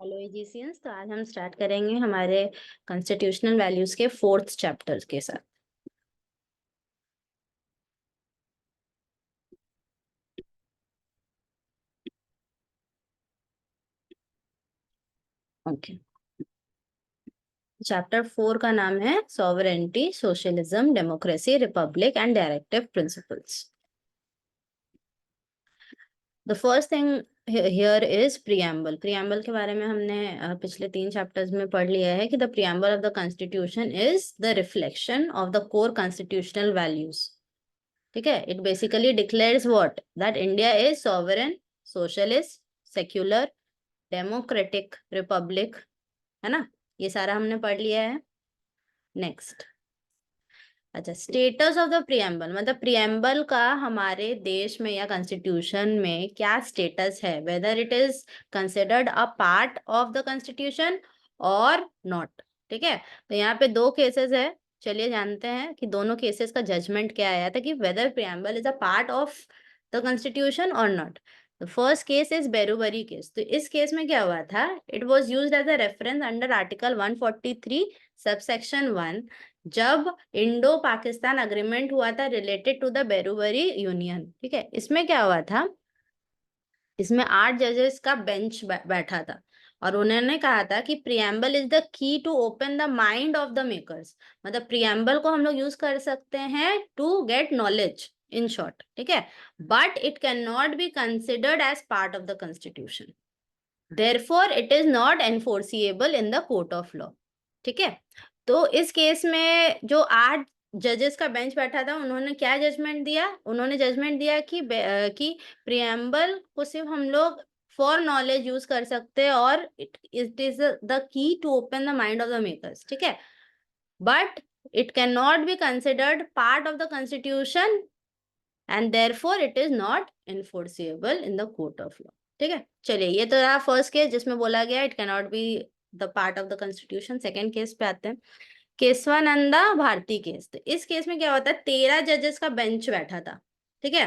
Hello एजीसियंस। तो आज हम स्टार्ट करेंगे हमारे कॉन्स्टिट्यूशनल वैल्यूज के 4th चैप्टर के साथ। ओके, चैप्टर 4 का नाम है sovereignty, socialism, democracy, Republic and directive principles. The first thing here is preamble. Preamble के बारे में हमने पिछले 3 चैप्टर्स में पढ़ लिया है कि the preamble of the constitution is the reflection of the core constitutional values. ठीक है, it basically declares what, that India is sovereign, socialist, secular, democratic, Republic, है ना। ये सारा हमने पढ़ लिया है। नेक्स्ट, अच्छा, स्टेटस ऑफ द प्रियम्बल, मतलब प्रियम्बल का हमारे देश में या कॉन्स्टिट्यूशन में क्या स्टेटस है, weather it is considered a part of the constitution और नॉट। ठीक है, तो यहाँ पे 2 केसेस है। चलिए जानते हैं कि दोनों केसेस का जजमेंट क्या आया था कि whether preamble is a part of the constitution और not. The first case is Berubari case. तो इस केस में क्या हुआ था, it was used as a reference under article 143 subsection 1, जब इंडो पाकिस्तान अग्रीमेंट हुआ था related to the Berubari union. ठीक है, इसमें क्या हुआ था, इसमें 8 जजेस का बेंच बैठा था और उन्होंने कहा था कि preamble is the key to open the mind of the makers. मतलब प्रियम्बल को हम लोग यूज कर सकते हैं to get knowledge, in short. ठीक है, but it can not be considered as part of the constitution, therefore it is not enforceable in the court of law. ठीक है, तो इस केस में जो 8 जजेस का बेंच बैठा था, उन्होंने क्या जजमेंट दिया, उन्होंने जजमेंट दिया कि प्रियम्बल को सिर्फ हम लोग फॉर नॉलेज यूज कर सकते हैं और it is the key to open the mind of the makers. ठीक है, but it can not be considered part of the constitution and therefore it is not enforceable in the court of law. ठीक है, चलिए ये तो रहा first case जिसमें बोला गया it can not be the part of the constitution. Second case पे आते हैं, केशवानंदा भारती केस। तो इस केस में क्या होता है, 13 जजेस का बेंच बैठा था। ठीक है,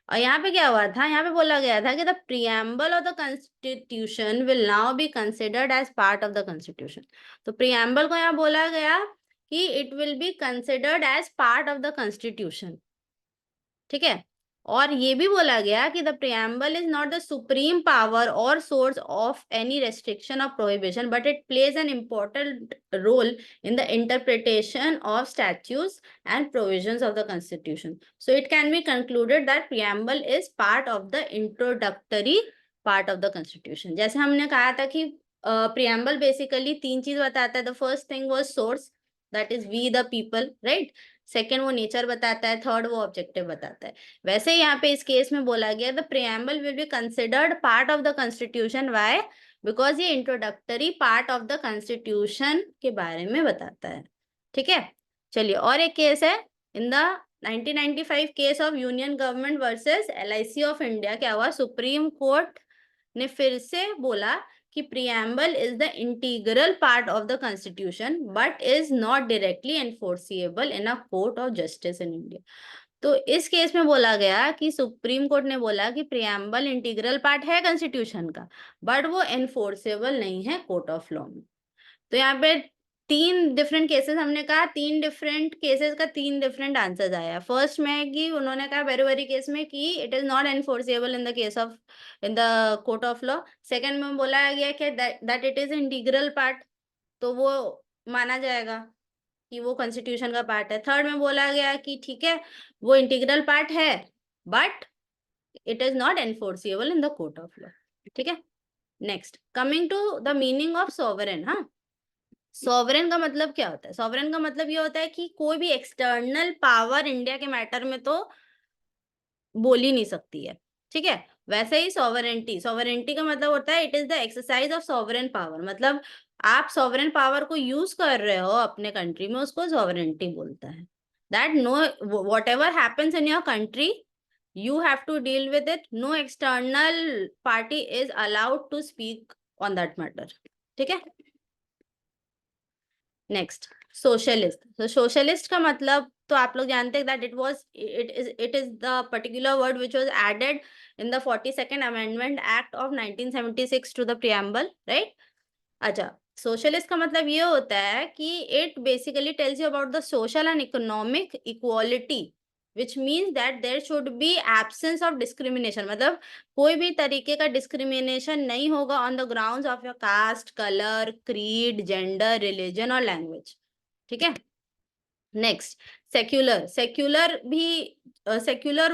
और यहाँ पे क्या हुआ था, यहाँ पे बोला गया था कि the preamble of the constitution will now be considered as part of the constitution. तो प्रियम्बल को यहाँ बोला गया कि it will be considered as part of the constitution. ठीक है, और ये भी बोला गया कि the preamble is not the supreme power और सोर्स ऑफ एनी रेस्ट्रिक्शन और prohibition, but it plays an important role in the interpretation of statutes and provisions of the constitution. So it can be concluded that preamble is part of the introductory part of the constitution. जैसे हमने कहा था कि preamble basically 3 चीज बताता है। The first thing was source, that is we the people, right. Second वो nature बताता है, थर्ड वो ऑब्जेक्टिव बताता है। वैसे ही यहाँ पे इस केस में बोला गया the preamble will be considered part of the constitution. Why? Because ये introductory part of the constitution के बारे में बताता है। ठीक है, चलिए और एक केस है, in the 1995 case of union government versus LIC of India. क्या हुआ, सुप्रीम कोर्ट ने फिर से बोला कि preamble is the integral part of the constitution but is not directly enforceable in a court of justice in India. तो इस case में बोला गया कि सुप्रीम कोर्ट ने बोला कि प्रियम्बल इंटीग्रल पार्ट है कॉन्स्टिट्यूशन का, बट वो एनफोर्सेबल नहीं है कोर्ट ऑफ लॉ में। तो यहाँ पे 3 डिफरेंट केसेस हमने कहा, 3 डिफरेंट केसेस का 3 डिफरेंट आंसर्स आया। फर्स्ट में कि उन्होंने कहा बेरूबरी केस में कि it is not enforceable in the case of in the court of law. Second में बोला गया कि that it is integral part, तो वो माना जाएगा कि वो कॉन्स्टिट्यूशन का पार्ट है। थर्ड में बोला गया कि ठीक है वो इंटीग्रल पार्ट है but it is not enforceable in the court of law. ठीक है, next coming to the meaning of sovereign. हाँ, सॉवरेन का मतलब क्या होता है, सॉवरेन का मतलब ये होता है कि कोई भी एक्सटर्नल पावर इंडिया के मैटर में तो बोल ही नहीं सकती है। ठीक है, वैसे ही सॉवरेंटी, सॉवरेंटी का मतलब होता है it is the exercise of sovereign power. मतलब आप सॉवरेन पावर को यूज कर रहे हो अपने कंट्री में, उसको सॉवरेंटी बोलता है। That know what ever happens in your country you have to deal with it, no external party is allowed to speak on that matter. ठीक है, नेक्स्ट सोशलिस्ट। तो सोशलिस्ट का मतलब तो आप लोग जानते हैं that it is the particular word which was added in the 42nd amendment act of 1976 to the preamble, right. अच्छा, सोशलिस्ट का मतलब ये होता है कि it basically tells you about the social and economic equality, which means that there should be absence of discrimination, मतलब कोई भी तरीके का डिस्क्रिमिनेशन नहीं होगा on the grounds of your caste, colour, creed, gender, religion और लैंग्वेज, ठीक है। Next, secular. सेक्युलर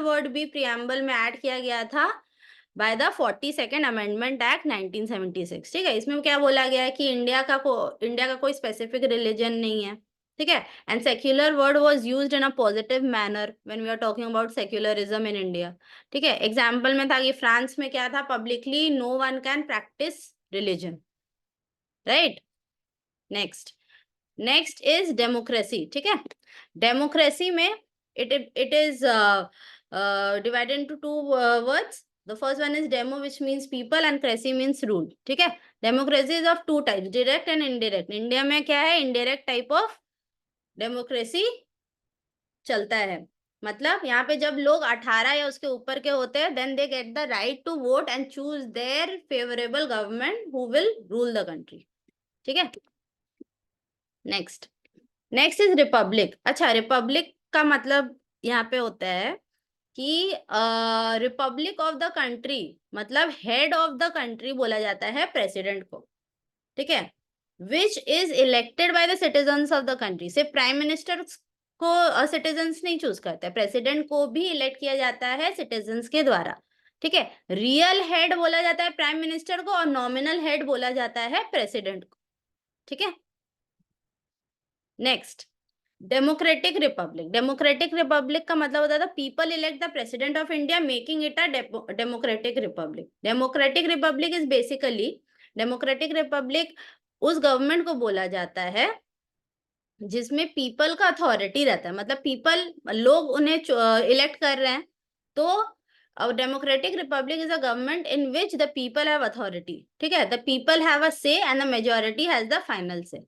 वर्ड भी प्रियम्बल में ऐड किया गया था by the 42nd amendment act 1976, ठीक है। इसमें क्या बोला गया है कि इंडिया का कोई स्पेसिफिक रिलीजन नहीं है, ठीक है। And secular word was used in a positive manner when we are talking about secularism in India, ठीक है। एग्जाम्पल में था कि फ्रांस में क्या था, publicly no one can practise religion, right. Next is democracy, ठीक है। डेमोक्रेसी में it is divided into two words. The first one is demo, which means people, and cracy means rule, ठीक है। Democracy is of two types, direct and indirect. India में क्या है, indirect type of democracy चलता है, मतलब यहाँ पे जब लोग 18 या उसके ऊपर के होते हैं, then they get the right to vote and choose their favourable government who will rule the country, ठीक है। Next is republic. अच्छा, रिपब्लिक का मतलब यहाँ पे होता है कि रिपब्लिक ऑफ द कंट्री, मतलब हेड ऑफ द कंट्री बोला जाता है प्रेसिडेंट को, ठीक है, which is elected by the citizens of the country. सिर्फ प्राइम मिनिस्टर को सिटीजन्स नहीं चूज करते, प्रेसिडेंट को भी इलेक्ट किया जाता है सिटीजन्स के द्वारा, ठीक है। रियल हेड बोला जाता है प्राइम मिनिस्टर को और नॉमिनल हेड बोला जाता है प्रेसिडेंट को, ठीक है। Next, democratic Republic. Democratic Republic का मतलब होता था people elect the president of India, making it a democratic Republic. Democratic republic is basically, democratic Republic उस गवर्नमेंट को बोला जाता है जिसमें पीपल का अथॉरिटी रहता है, मतलब पीपल, लोग उन्हें इलेक्ट कर रहे हैं, तो democratic republic is a government in which the people have authority, ठीक है। The people have a say and the majority has the final say,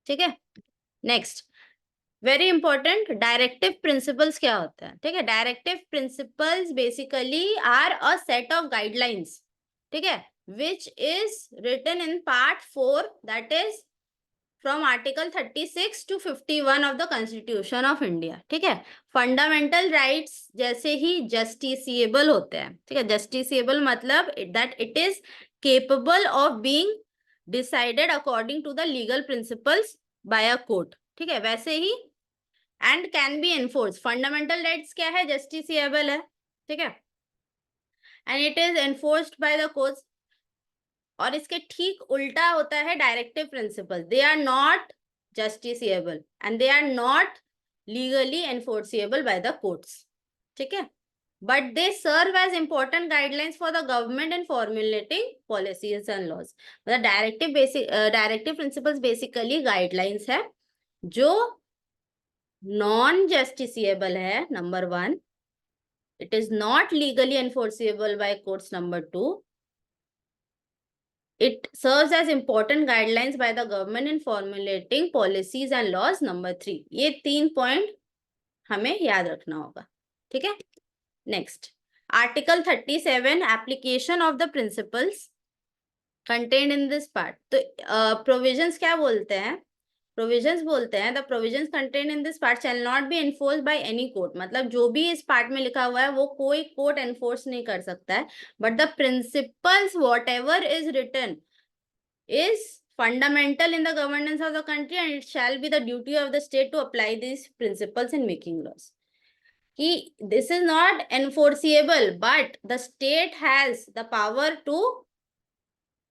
ठीक है। Next, very important, directive principles क्या होता है, ठीक है। Directive principles basically are a set of guidelines, ठीक है, which is written in part 4, that is from article 36 to 51 of the constitution of India, ठीक है। फंडामेंटल राइट्स जैसे ही जस्टिसिएबल होते हैं, ठीक है। जस्टिसिएबल मतलब that it is capable of being decided according to the legal principles by a court, ठीक है। वैसे ही and can be enforce. Fundamental rights क्या है, जस्टिसिएबल है, ठीक है, and it is enforced by the courts. और इसके ठीक उल्टा होता है directive principle, they are not justiciable and they are not legally enforceable by the courts, ठीक है, but they serve as important guidelines for the government in formulating policies and laws. मतलब directive principles basically guidelines है जो non justiciable है, number 1, it is not legally enforceable by courts, number 2, it serves as important guidelines by the government in formulating policies and laws, number 3। ये 3 point हमें याद रखना होगा, ठीक है। Next, article 37, application of the principles contained in this part. तो provisions क्या बोलते हैं, प्रोविजंस बोलते हैं the provisions contained in this part shall not be enforced by any court. मतलब जो भी इस पार्ट में लिखा हुआ है वो कोई कोर्ट एनफोर्स नहीं कर सकता है, but the principles whatever is written is fundamental in the governance of the country and it shall be the duty of the state to apply these principles in making laws। कि this is not enforceable but the state has the power to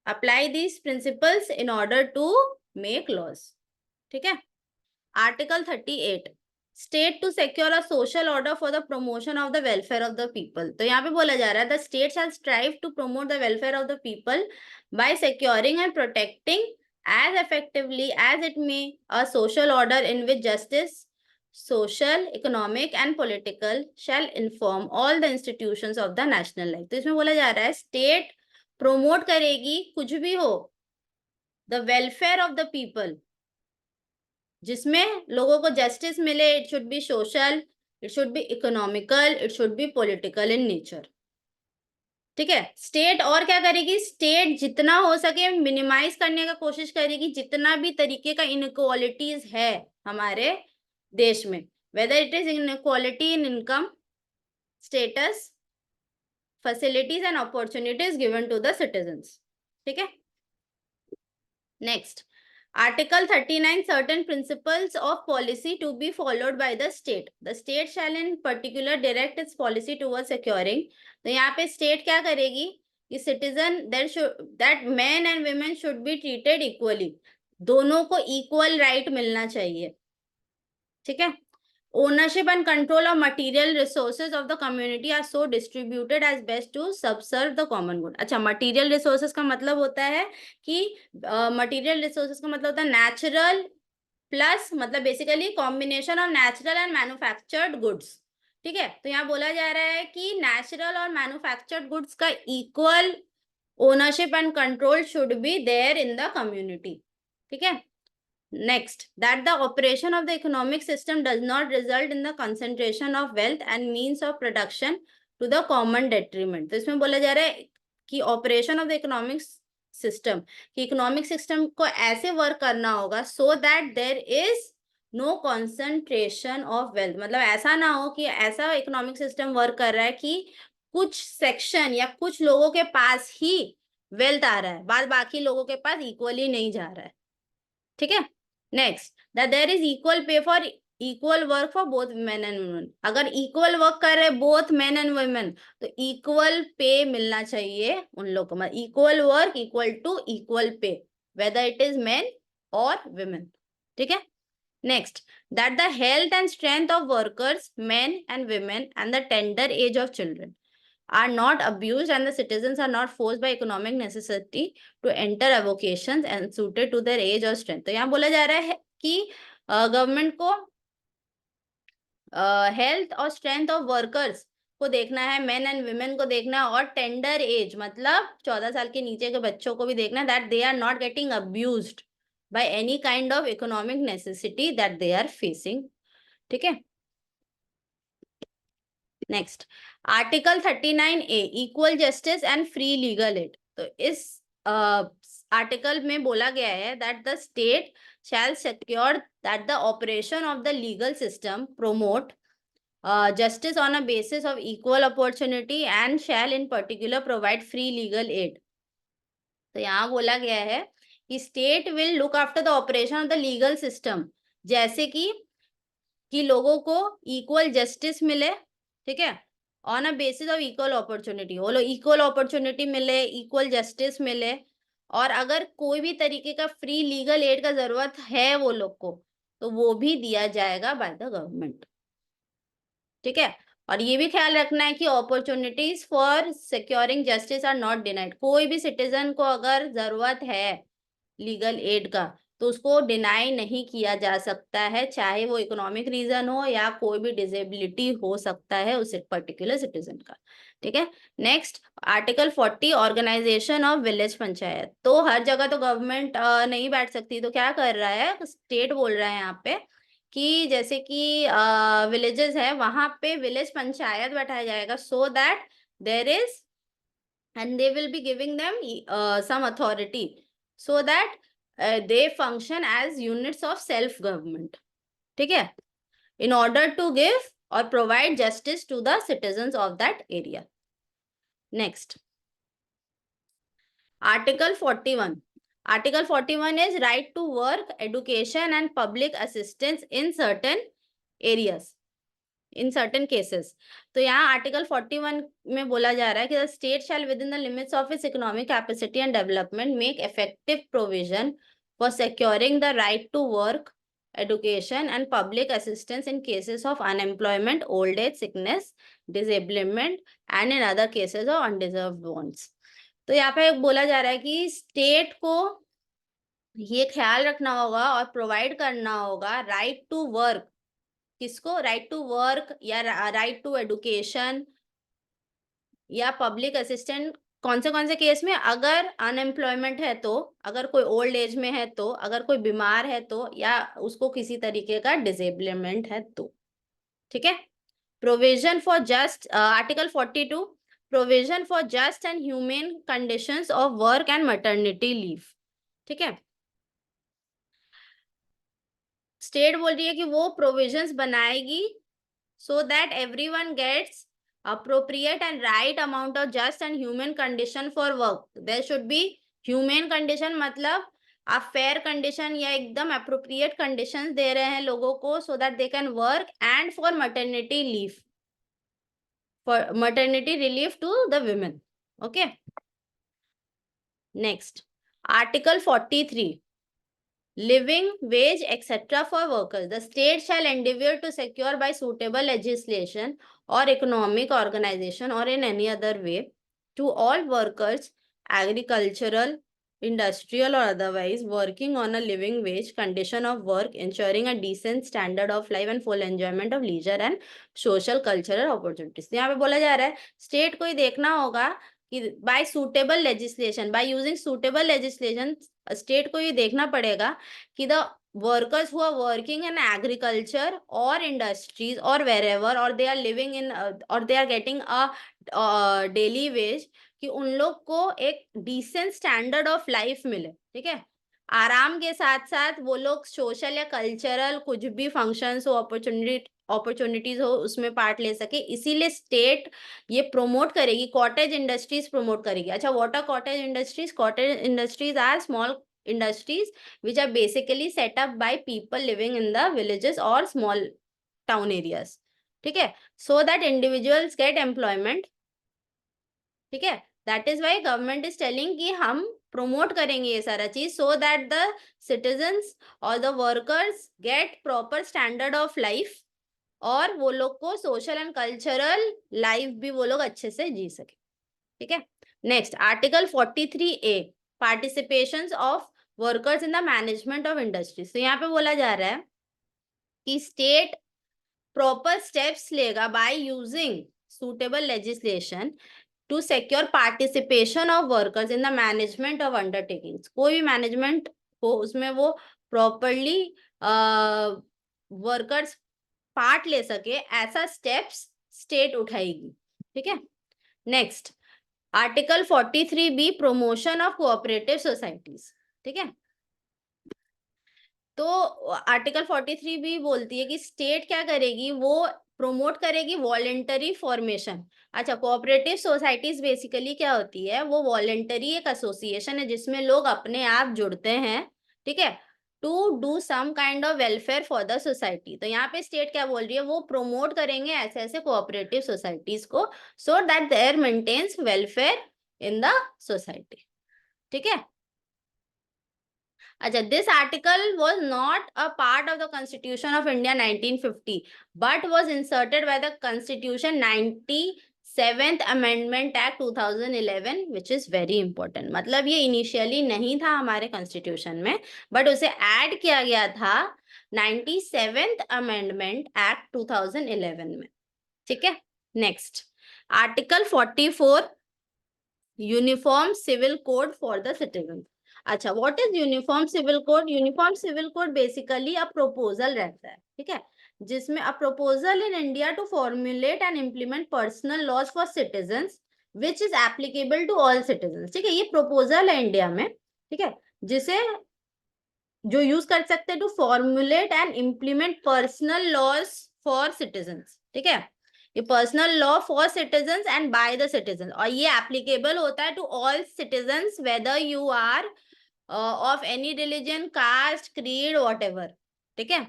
apply these principles in order to make laws, ठीक है। Article 38, state to secure a social order for the promotion of the welfare of the people. तो यहाँ पे बोला जा रहा है the state shall strive to promote the welfare of the people by securing and protecting as effectively as it may a social order in which justice, social, economic and political shall inform all the institutions of the national life। तो इसमें बोला जा रहा है state promote करेगी कुछ भी हो the welfare of the people जिसमें लोगों को जस्टिस मिले। It should be social, it should be economical, it should be political in nature. ठीक है। स्टेट और क्या करेगी, स्टेट जितना हो सके मिनिमाइज करने का कोशिश करेगी जितना भी तरीके का इनइक्वालिटीज है हमारे देश में, whether it is inequality in income, status, facilities and opportunities given to the citizens. ठीक है। Next, Article 39, certain principles of policy to be followed by the state. The state shall in particular direct its policy towards securing. तो यहाँ पे state क्या करेगी कि citizen that men and women should be treated equally. दोनों को equal right मिलना चाहिए। ठीक है। Ownership and control of material resources of the community are so distributed as best to subserve the common good. अच्छा, material resources का मतलब होता है कि material resources का मतलब होता है natural प्लस, मतलब basically combination of natural and manufactured goods. ठीक है। तो यहाँ बोला जा रहा है कि नेचुरल और मैन्युफैक्चर्ड गुड्स का equal ownership and control should be there in the community. ठीक है। Next, that the operation of the economic system does not result in the concentration of wealth and means of production to the common detriment. तो इसमें बोला जा रहा है कि operation of the economic system, कि इकोनॉमिक सिस्टम को ऐसे वर्क करना होगा so that there is no concentration of wealth. मतलब ऐसा ना हो कि ऐसा इकोनॉमिक सिस्टम वर्क कर रहा है कि कुछ सेक्शन या कुछ लोगों के पास ही वेल्थ आ रहा है, बाद बाकी लोगों के पास इक्वली नहीं जा रहा है। ठीक है। Next, that there is equal pay for equal work for both men and women. अगर इक्वल वर्क कर रहे बोथ मेन एंड वुमेन तो इक्वल पे मिलना चाहिए उन लोग को। मतलब equal work equal to equal pay, whether it is men और वुमेन। ठीक है। Next, that the health and strength of workers men and women and the tender age of children are not abused and the citizens are not forced by economic necessity to enter avocations and suited to their age or strength. तो यहाँ बोला जा रहा है कि government को health और strength of workers को देखना है, मेन एंड वुमेन को देखना है, और टेंडर एज मतलब 14 साल के नीचे के बच्चों को भी देखना है, that they are not getting abused by any kind of economic necessity that they are facing. ठीक है। Next, article 39A, equal justice and free legal aid. तो इस आर्टिकल में बोला गया है that the state shall secure that the operation of the legal system promote justice on a basis of equal opportunity and shall in particular provide free legal aid. तो यहाँ बोला गया है कि state will look after the operation of the legal system, जैसे कि लोगों को इक्वल जस्टिस मिले। ठीक है। On a basis of equal opportunity, वो लोग इक्वल अपॉर्चुनिटी मिले, इक्वल जस्टिस मिले, और अगर कोई भी तरीके का फ्री लीगल एड का जरूरत है वो लोग को तो वो भी दिया जाएगा बाय द गवर्नमेंट। ठीक है। और ये भी ख्याल रखना है कि opportunities for securing justice are not denied. कोई भी सिटीजन को अगर जरूरत है लीगल एड का तो उसको डिनाई नहीं किया जा सकता है, चाहे वो इकोनॉमिक रीजन हो या कोई भी डिसेबिलिटी हो सकता है उस पर्टिकुलर सिटीजन का। ठीक है। Next, article 40, organisation of village panchayat. तो हर जगह तो गवर्नमेंट नहीं बैठ सकती, तो क्या कर रहा है, स्टेट बोल रहा है यहाँ पे कि जैसे कि विलेजेस है वहां पे विलेज पंचायत बैठाया जाएगा, so that there is and they will be giving them some authority so that they function as units of self government. ठीक है। in order to give or provide justice to the citizens of that area. Next, article 41. Article 41 is right to work, education and public assistance in certain areas, in certain cases. तो यहाँ article 41 में बोला जा रहा है कि the state shall within the limits of its economic capacity and development make effective provision for securing the right to work, education and public assistance in cases of unemployment, old age, sickness, disablement and in other cases of undeserved wants. तो यहाँ पे बोला जा रहा है कि state को ये ख्याल रखना होगा और प्रोवाइड करना होगा राइट टू वर्क। किसको? राइट टू वर्क या राइट टू एडुकेशन या पब्लिक असिस्टेंट कौन से केस में? अगर अनएम्प्लॉयमेंट है तो, अगर कोई ओल्ड एज में है तो, अगर कोई बीमार है तो, या उसको किसी तरीके का डिसेबलमेंट है तो। ठीक है। Provision for just article 42 provision for just and humane conditions of work and maternity leave. ठीक है। स्टेट बोल रही है कि वो प्रोविजंस बनाएगी so that everyone gets appropriate and right amount of just and human condition for work. There should be humane condition, मतलब आप फेयर कंडीशन या एकदम अप्रोप्रिएट कंडीशंस दे रहे हैं लोगों को so that they can work, and for maternity leave, for maternity relief to the women. Okay. Next, Article 43. Living wage etc. for workers. The state shall endeavor to secure by suitable legislation or economic organization or in any other way to all workers, agricultural, industrial or otherwise, working on a living wage condition of work, ensuring a decent standard of life and full enjoyment of leisure and social cultural opportunities. यहाँ पे बोला जा रहा है state को ही देखना होगा कि by suitable legislation, by using suitable legislation, state को ये देखना पड़ेगा कि the workers who are working in agriculture और इंडस्ट्रीज और वेरेवर, और दे आर लिविंग इन, और they are getting a daily wage, कि उन लोग को एक डिसेंट स्टैंडर्ड ऑफ लाइफ मिले। ठीक है। आराम के साथ साथ वो लोग सोशल या कल्चरल कुछ भी फंक्शंस हो, अपॉर्चुनिटीज हो, उसमें पार्ट ले सके। इसीलिए स्टेट ये प्रोमोट करेगी, कॉटेज इंडस्ट्रीज प्रोमोट करेगी। अच्छा, what are cottage industries? Cottage industries are small industries which are basically set up by people living in the villages or small town areas. ठीक है, so that individuals get employment. ठीक है, that is why government is telling कि हम promote करेंगे ये सारा चीज, so that the citizens or the workers get proper standard of life, और वो लोग को सोशल एंड कल्चरल लाइफ भी वो लोग अच्छे से जी सके। ठीक है। Next, article 43A, participation of workers in the management of industries. तो यहाँ पे बोला जा रहा है कि स्टेट प्रॉपर स्टेप्स लेगा by using suitable legislation to secure participation of workers in the management of undertakings. कोई भी मैनेजमेंट हो उसमें वो प्रॉपरली वर्कर्स पार्ट ले सके, ऐसा स्टेप्स स्टेट उठाएगी। ठीक है। Next, article 43B, promotion of cooperative societies. ठीक है। तो आर्टिकल 43B बोलती है कि स्टेट क्या करेगी, वो प्रोमोट करेगी वॉलेंटरी फॉर्मेशन। अच्छा, कोऑपरेटिव सोसाइटीज बेसिकली क्या होती है? वो वॉलेंटरी एक एसोसिएशन है जिसमें लोग अपने आप जुड़ते हैं। ठीक है, to do some kind of welfare for the society. तो यहाँ पे स्टेट क्या बोल रही है, वो प्रोमोट करेंगे ऐसे ऐसे कोऑपरेटिव सोसाइटीज को, so that there maintains welfare in the society. ठीक है। अच्छा, this article was not a part of the Constitution of India 1950, but was inserted by the Constitution 97th Amendment Act 2011, which is very important. मतलब ये initially नहीं था हमारे constitution में, but उसे ऐड किया गया था 97th Amendment Act 2011 में। ठीक है। Next, article 44, uniform civil code for the citizen. अच्छा, what is uniform civil code? Uniform civil code basically a proposal रहता है। ठीक है, जिसमें a proposal in India to formulate and implement personal laws for citizens which is applicable to all citizens. ठीक है, ये proposal है इंडिया में। ठीक है, जिसे जो यूज कर सकते हैं to formulate and implement personal laws for citizens. ठीक है, ये personal law for citizens and by the citizen, और ये एप्लीकेबल होता है to all citizens whether you are of any religion, caste, creed, whatever. ठीक है,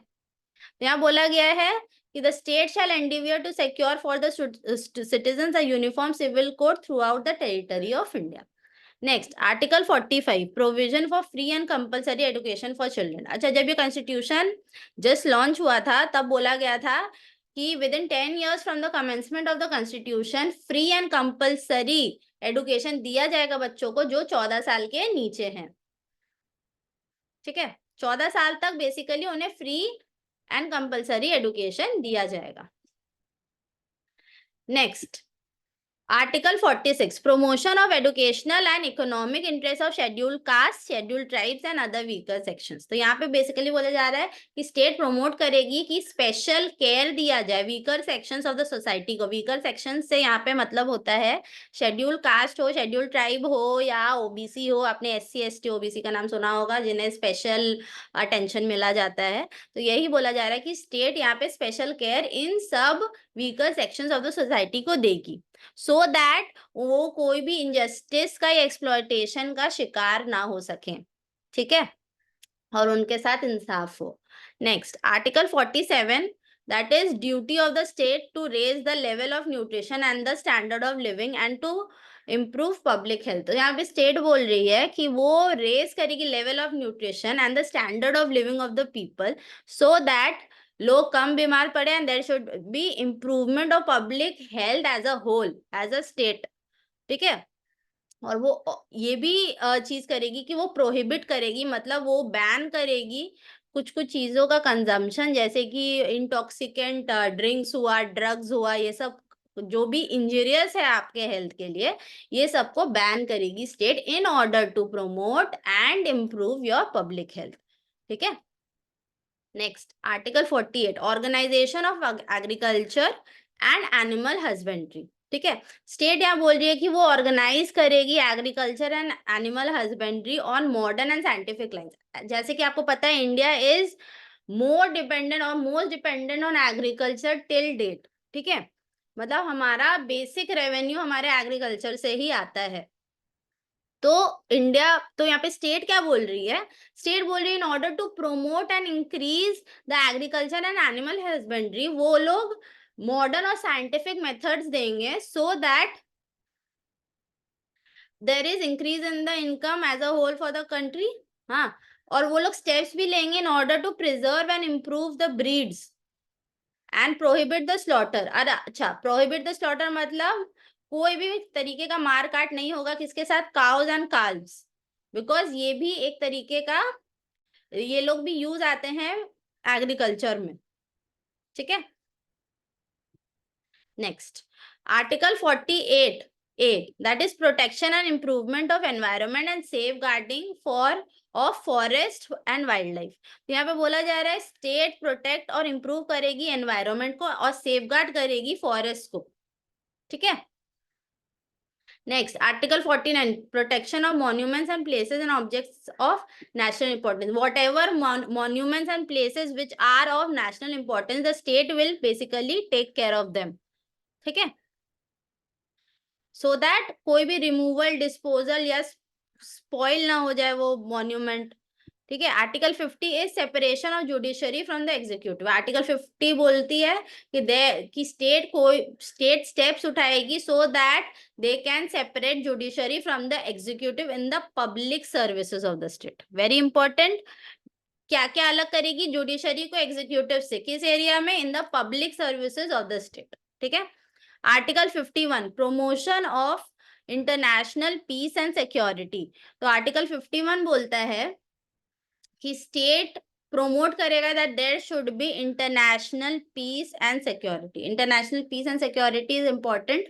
यहाँ बोला गया है कि the state shall endeavour to secure for the citizens a uniform civil code throughout the territory of India. Next, article 45, provision for free and compulsory education for children. अच्छा, जब ये कॉन्स्टिट्यूशन जस्ट लॉन्च हुआ था तब बोला गया था कि with in 10 years from the commencement of the constitution free and compulsory education दिया जाएगा बच्चों को जो 14 साल के नीचे हैं। ठीक है, 14 साल तक बेसिकली उन्हें फ्री एंड कंपलसरी एजुकेशन दिया जाएगा। Next, article 46 promotion of educational and economic interest of scheduled caste, scheduled tribes and other weaker sections. तो यहाँ पे बेसिकली बोला जा रहा है कि स्टेट प्रमोट करेगी कि स्पेशल केयर दिया जाए weaker sections of the society को। वीकर सेक्शन से यहाँ पे मतलब होता है शेड्यूल्ड कास्ट हो, शेड्यूल्ड ट्राइब हो या ओबीसी हो। आपने SC ST OBC का नाम सुना होगा जिन्हें स्पेशल अटेंशन मिला जाता है। तो यही बोला जा रहा है कि स्टेट यहाँ पे स्पेशल केयर इन सब weaker sections of the society को देगी, सो दैट वो कोई भी इनजस्टिस का या एक्सप्लॉयटेशन का शिकार ना हो सके, ठीक है, और उनके साथ इंसाफ हो। Next article 47, that is duty of the state to raise the level of nutrition and the standard of living and to improve public health। तो यहाँ पे स्टेट बोल रही है कि वो रेज करेगी level of nutrition and the standard of living of the people, so that लोग कम बीमार पड़े and there should be improvement of public health as a whole, as a state, ठीक है। और वो ये भी चीज करेगी कि वो प्रोहिबिट करेगी, मतलब वो बैन करेगी कुछ कुछ चीजों का कंजम्पशन, जैसे कि इंटॉक्सिकेंट ड्रिंक्स हुआ, ड्रग्स हुआ, ये सब जो भी इंजीरियस है आपके हेल्थ के लिए, ये सबको बैन करेगी state in order to promote and improve your public health, ठीक है। Next article 48 organisation of agriculture and animal husbandry, ठीक है। स्टेट यहाँ बोल रही है कि वो ऑर्गेनाइज करेगी agriculture and animal husbandry on modern and scientific lines. जैसे कि आपको पता है इंडिया इज मोर डिपेंडेंट और most dependent on agriculture till date, ठीक है। मतलब हमारा बेसिक रेवेन्यू हमारे एग्रीकल्चर से ही आता है। तो इंडिया, तो यहाँ पे स्टेट क्या बोल रही है, स्टेट बोल रही है in order to promote and increase the agriculture and animal husbandry, वो लोग मॉडर्न और साइंटिफिक मेथड्स देंगे so that there is increase in the income as a whole for the country. हाँ, और वो लोग स्टेप्स भी लेंगे in order to preserve and improve the breeds and prohibit the slaughter. अरे अच्छा, प्रोहिबिट द स्लॉटर मतलब कोई भी तरीके का मार काट नहीं होगा किसके साथ, काउज एंड काल्व्स, बिकॉज ये भी एक तरीके का, ये लोग भी यूज आते हैं एग्रीकल्चर में, ठीक है। Next article 48 8, that is protection and improvement of environment and safeguarding for of forest and wildlife। तो यहाँ पे बोला जा रहा है स्टेट प्रोटेक्ट और इम्प्रूव करेगी एनवायरमेंट को और सेफगार्ड करेगी फॉरेस्ट को, ठीक है। Next article 49 protection of monuments and places and objects of national importance, whatever monuments and places which are of national importance the state will basically take care of them, ठीक है। So that कोई भी removal, disposal या spoil ना हो जाए वो monument, ठीक है। Article 50 is separation of judiciary from the executive. Article 50 बोलती है कि स्टेट स्टेप्स उठाएगी so that they can separate judiciary from the executive in the public services of the state. Very important, क्या क्या अलग करेगी जुडिशरी को एग्जीक्यूटिव से, किस एरिया में, in the public services of the state, ठीक है। Article 51 promotion of international peace and security. तो आर्टिकल 51 बोलता है कि स्टेट प्रोमोट करेगा that there should be international peace and security. International peace and security is important,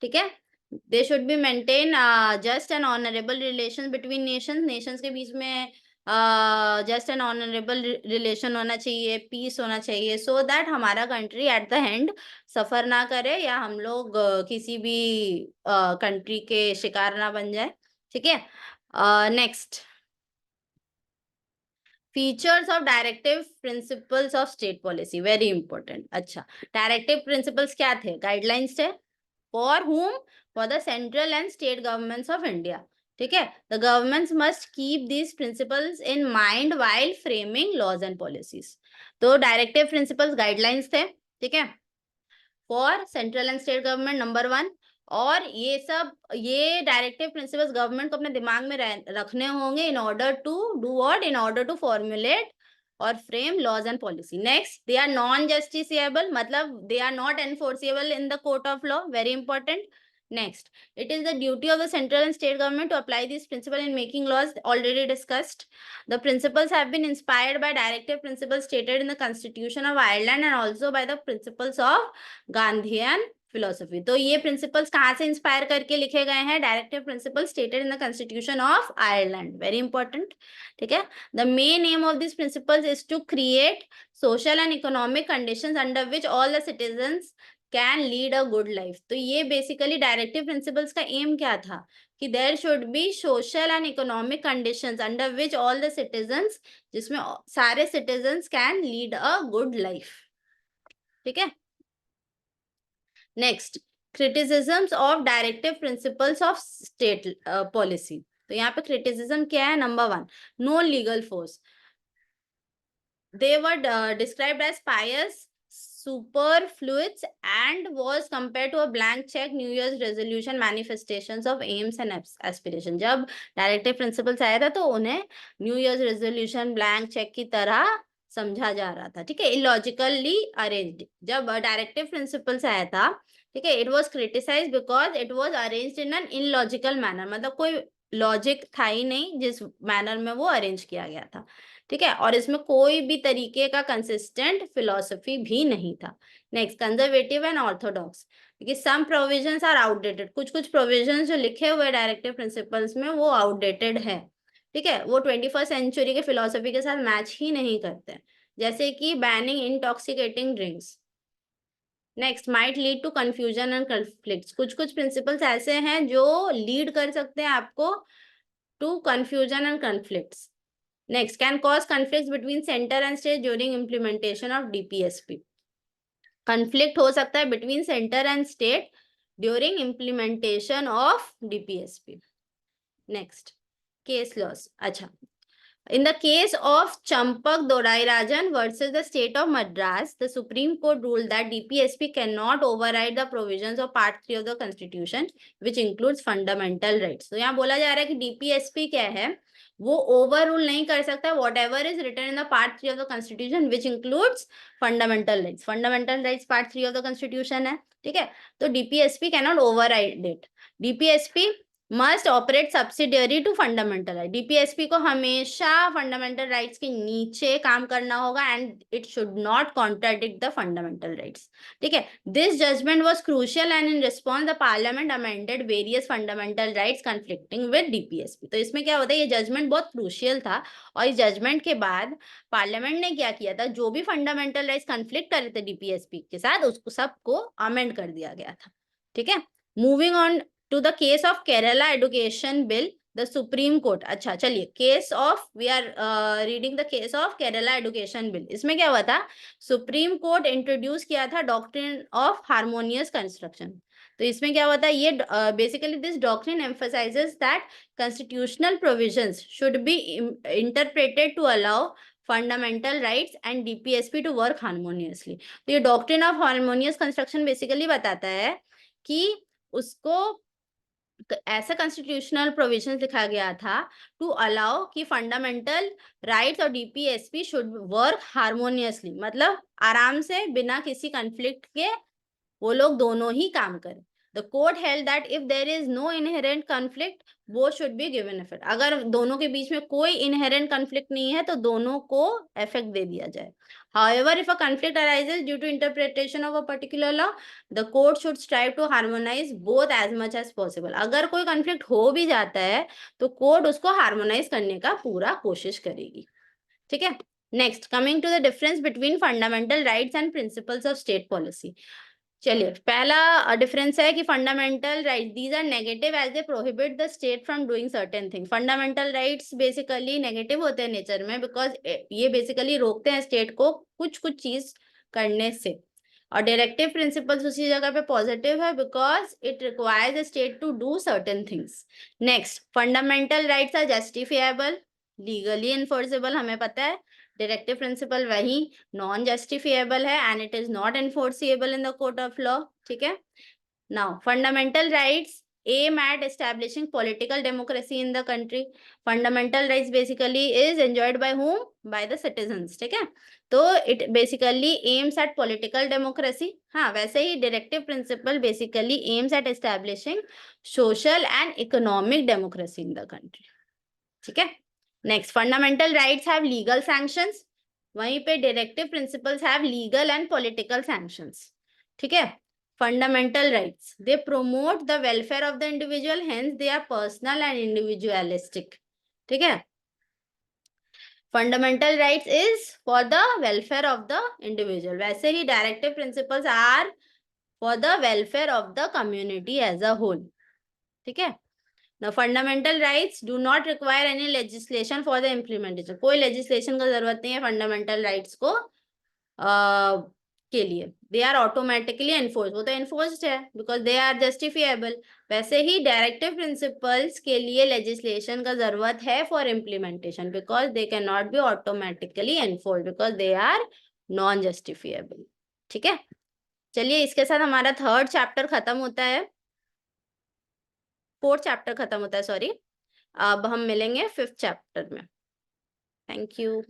ठीक है। They should be maintain just and honourable relation between nations, nations के बीच में जस्ट एंड ऑनरेबल रिलेशन होना चाहिए, piece होना चाहिए, सो दैट हमारा कंट्री एट द एंड सफर ना करे या हम लोग किसी भी कंट्री के शिकार ना बन जाए, ठीक है। Next features of directive principles of state policy, very important. अच्छा, डायरेक्टिव प्रिंसिपल्स क्या थे, गाइडलाइंस थे, for whom, for the central and state governments of India, ठीक है। The governments must keep these principles in mind while framing laws and policies. तो directive principles guidelines थे, ठीक है, for central and state government number 1। और ये directive principles government को अपने दिमाग में रखने होंगे in order to do what, in order to formulate और frame laws and policy. Next they are non justiciable, मतलब they are not enforceable in the court of law, very important. Next, it is the duty of the central and state government to apply these principles in making laws, already discussed. The principles have been inspired by directive principles stated in the Constitution of Ireland and also by the principles of Gandhian philosophy. तो ये principles कहाँ से inspire करके लिखे गए हैं? Directive principle stated in the constitution of Ireland, very important, ठीक है। The main aim of this principles is to create social and economic conditions under which all the citizens can lead a good life. तो ये basically directive principles का aim क्या था कि there should be social and economic conditions under which all the citizens, जिसमें सारे citizens can lead a good life, ठीक है। Next, criticisms of directive principles of state policy. तो यहाँ पे क्रिटिसिज्म क्या है? Number 1, no legal force, they were described as pious, superfluous and was compared to a blank check New Year's resolution manifestations of aims and aspiration। जब directive principles आया था तो उन्हें new years resolution blank cheque की तरह समझा जा रहा था, ठीक है, इलॉजिकली अरेंज्ड। जब डायरेक्टिव प्रिंसिपल्स आया था, ठीक है, it was criticised because it was arranged in an illogical manner, मतलब कोई लॉजिक था ही नहीं जिस मैनर में वो अरेंज किया गया था, ठीक है, और इसमें कोई भी तरीके का कंसिस्टेंट फिलॉसफी भी नहीं था। नेक्स्ट, कंजर्वेटिव एंड ऑर्थोडॉक्स, क्योंकि सम प्रोविजंस आर आउटडेटेड, कुछ कुछ प्रोविजंस जो लिखे हुए डायरेक्टिव प्रिंसिपल्स में वो आउटडेटेड है, ठीक है, वो 21st सेंचुरी के फिलॉसफी के साथ मैच ही नहीं करते, जैसे कि banning intoxicating drinks. Next, might lead to confusion and conflicts, कुछ कुछ प्रिंसिपल्स ऐसे हैं जो लीड कर सकते हैं आपको to confusion and conflicts. Next, can cause conflicts between center and state during implementation of DPSP. Conflict हो सकता है between center and state during implementation of DPSP. Next, case laws. अच्छा, in the case of Champak Dorairajan versus the state of Madras, the Supreme Court ruled that DPSP cannot override the provisions of Part 3 of the Constitution, which includes fundamental rights. तो यहाँ बोला जा रहा है कि DPSP क्या है, वो ओवर रूल नहीं कर सकता whatever is written in the part 3 of the constitution which includes fundamental rights. Fundamental rights part 3 of the constitution है, ठीक है, तो DPSP cannot override it. DPSP must operate subsidiary to fundamental right. DPSP को हमेशा fundamental rights के नीचे काम करना होगा and it should not contradict the fundamental rights, ठीक है। This judgment was crucial and in response the parliament amended various fundamental rights conflicting with DPSP. तो इसमें क्या होता है, ये जजमेंट बहुत क्रूशियल था और इस जजमेंट के बाद पार्लियामेंट ने क्या किया था, जो भी फंडामेंटल राइट्स कॉन्फ्लिक्ट कर रहे थे डीपीएसपी के साथ उसको सबको अमेंड कर दिया गया था, ठीक है। Moving on to the case of Kerala Education Bill, the Supreme Court। अच्छा चलिए, case of we are reading the case of Kerala Education Bill। इसमें क्या हुआ था, सुप्रीम कोर्ट इंट्रोड्यूस किया था डॉक्ट्रिन ऑफ हार्मोनियस कंस्ट्रक्शन। तो इसमें क्या हुआ था, ये basically this doctrine emphasises that constitutional provisions should be interpreted to allow fundamental rights and DPSP to work harmoniously. तो ये doctrine of harmonious construction basically बताता है कि उसको ऐसा कॉन्स्टिट्यूशनल प्रोविजन लिखा गया था टू अलाउ कि फंडामेंटल राइट्स और डीपीएसपी शुड वर्क हार्मोनियसली, मतलब आराम से बिना किसी कॉन्फ्लिक्ट के वो लोग दोनों ही काम करें। The court held that if there is no inherent conflict both should be given effect. अगर दोनों के बीच में कोई इनहेरेंट कॉन्फ्लिक्ट नहीं है तो दोनों को इफेक्ट दे दिया जाए। However, if a conflict arises due to interpretation of a particular law, the court should strive to harmonize both as much as possible। अगर कोई कॉन्फ्लिक्ट हो भी जाता है तो कोर्ट उसको हार्मोनाइज करने का पूरा कोशिश करेगी, ठीक है। Next, coming to the difference between fundamental rights and principles of state policy. चलिए, पहला डिफरेंस है कि fundamental rights these are negative as they prohibit the state from doing certain thing. Fundamental rights basically negative होते हैं nature में because ये basically रोकते हैं स्टेट को कुछ कुछ चीज करने से, और डायरेक्टिव प्रिंसिपल्स उसी जगह पे पॉजिटिव है because it requires the state to do certain things. Next, fundamental rights are justifiable, legally enforceable, हमें पता है। डायरेक्टिव प्रिंसिपल वही नॉन जस्टिफिएबल है and it is not enforceable in the court of law, ठीक है। Now fundamental rights aim at establishing political democracy in the country. Fundamental rights basically is enjoyed by whom, by the citizens, ठीक है। तो it basically aims at political democracy. हाँ, वैसे ही directive principle basically aims at establishing social and economic democracy in the country, ठीक है। Next, fundamental rights have legal sanctions, वहीं पे directive principles have legal and political sanctions, ठीक है। fundamental rights, they promote the welfare of the individual, hence they are personal and individualistic. ठीक है, fundamental rights is for the welfare of the individual, वैसे ही directive principles are for the welfare of the community as a whole. ठीक है, the fundamental rights do not require any legislation for the implementation, कोई legislation का जरूरत नहीं है fundamental rights को के लिए. दे आर ऑटोमेटिकली एनफोर्स, वो तो एनफोर्स्ड है बिकॉज दे आर जस्टिफिएबल. वैसे ही डायरेक्टिव प्रिंसिपल्स के लिए लेजिस्लेशन का जरूरत है for implementation because they can not be automatically enforce because they are non justifiable. ठीक है, चलिए इसके साथ हमारा थर्ड चैप्टर खत्म होता है, फोर्थ चैप्टर खत्म होता है, सॉरी. अब हम मिलेंगे फिफ्थ चैप्टर में. Thank you.